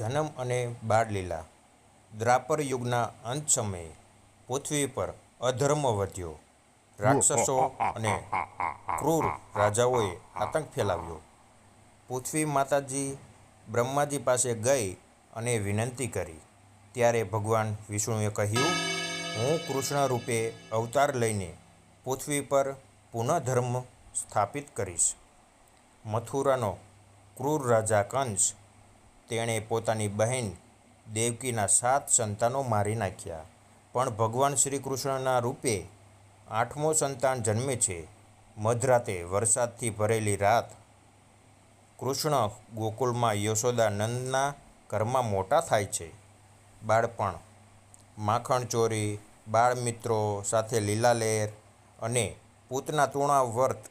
જન્મ અને બાળલીલા. દ્વાપર યુગના અંત સમયે પૃથ્વી પર અધર્મ વધ્યો. રાક્ષસો અને ક્રૂર રાજાઓએ આતંક ફેલાવ્યો. પૃથ્વી માતાજી બ્રહ્માજી પાસે ગઈ અને વિનંતી કરી. ત્યારે ભગવાન વિષ્ણુએ કહ્યું, હું કૃષ્ણ રૂપે અવતાર લઈને પૃથ્વી પર પુનઃ ધર્મ સ્થાપિત કરીશ. મથુરાનો ક્રૂર રાજા કંસ, તેણે પોતાની બહેન દેવકીના 7 સંતાનો મારી નાખ્યા. પણ ભગવાન શ્રી કૃષ્ણના રૂપે 8મો સંતાન જન્મે છે. મધરાતે વરસાદથી ભરેલી રાત. કૃષ્ણ ગોકુળમાં યશોદા નંદના ઘરમાં મોટા થાય છે. બાળપણ. માખણ ચોરી, બાળમિત્રો સાથે લીલાલેર અને પૂતના તૃણાવર્ત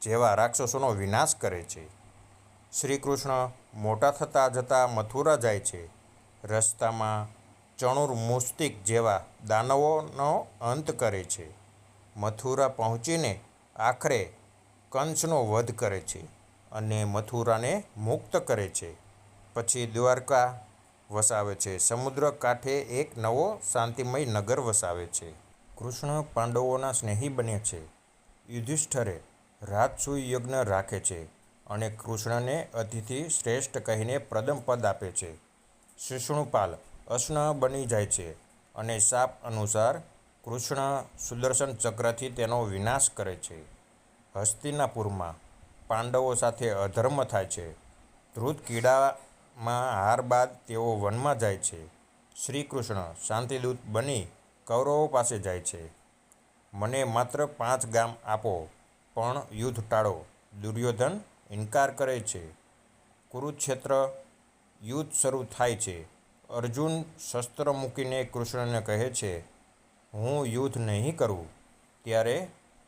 જેવા રાક્ષસોનો વિનાશ કરે છે. શ્રી કૃષ્ણ મોટા થતા જતા મથુરા જાય છે. રસ્તામાં ચણુર મુસ્તિક જેવા દાનવોનો અંત કરે છે. મથુરા પહોંચીને આખરે કંસનો વધ કરે છે અને મથુરાને મુક્ત કરે છે. પછી દ્વારકા વસાવે છે. સમુદ્ર કાંઠે એક નવો શાંતિમય નગર વસાવે છે. કૃષ્ણ પાંડવોના સ્નેહી બને છે. યુધિષ્ઠિરે રાજસૂય યજ્ઞ રાખે છે અને કૃષ્ણને અતિથિ શ્રેષ્ઠ કહીને પ્રથમ પદ આપે છે. શિશુપાલ અશ્ન બની જાય છે અને શાપ અનુસાર કૃષ્ણ સુદર્શન ચક્રથી તેનો વિનાશ કરે છે. હસ્તિનાપુરમાં પાંડવો સાથે અધર્મ થાય છે. ધૃત કીડામાં હાર બાદ તેઓ વનમાં જાય છે. શ્રી કૃષ્ણ શાંતિદૂત બની કૌરવો પાસે જાય છે. મને માત્ર 5 ગામ આપો પણ યુદ્ધ ટાળો. દુર્યોધન ઇનકાર કરે છે. કુરુક્ષેત્ર યુદ્ધ શરૂ થાય છે. અર્જુન શસ્ત્ર મૂકીને કૃષ્ણને કહે છે, હું યુદ્ધ નહીં કરું. ત્યારે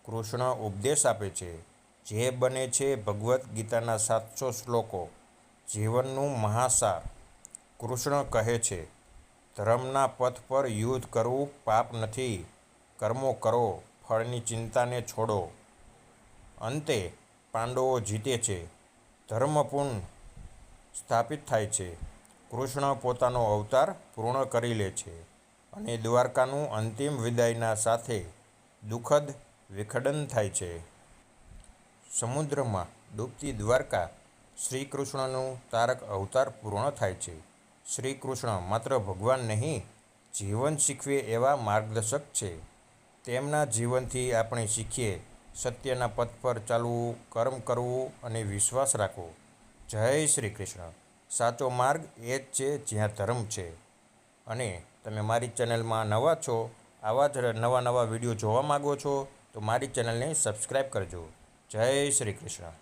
કૃષ્ણ ઉપદેશ આપે છે, જે બને છે ભગવદ્ ગીતાના 700 શ્લોકો, જીવનનું મહાસાર. કૃષ્ણ કહે છે, ધર્મના પથ પર યુદ્ધ કરવું પાપ નથી. કર્મો કરો, ફળની ચિંતાને છોડો. અંતે પાંડવો જીતે છે. ધર્મ પૂર્ણ સ્થાપિત થાય છે. કૃષ્ણ પોતાનો અવતાર પૂર્ણ કરી લે છે અને દ્વારકાનું અંતિમ વિદાયના સાથે દુઃખદ વિખંડન થાય છે. સમુદ્રમાં ડૂબતી દ્વારકા. શ્રી કૃષ્ણનું તારક અવતાર પૂર્ણ થાય છે. શ્રી કૃષ્ણ માત્ર ભગવાન નહીં, જીવન શીખવે એવા માર્ગદર્શક છે. તેમના જીવનથી આપણે શીખીએ સત્યના પથ પર ચાલવું, કર્મ કરવું અને વિશ્વાસ રાખવો. જય શ્રી કૃષ્ણ. સાચો માર્ગ એ જ છે જ્યાં ધર્મ છે. અને તમે મારી ચેનલમાં નવા છો, આવા જ નવા વિડીયો જોવા માગો છો તો મારી ચેનલને સબસ્ક્રાઈબ કરજો. જય શ્રી કૃષ્ણ.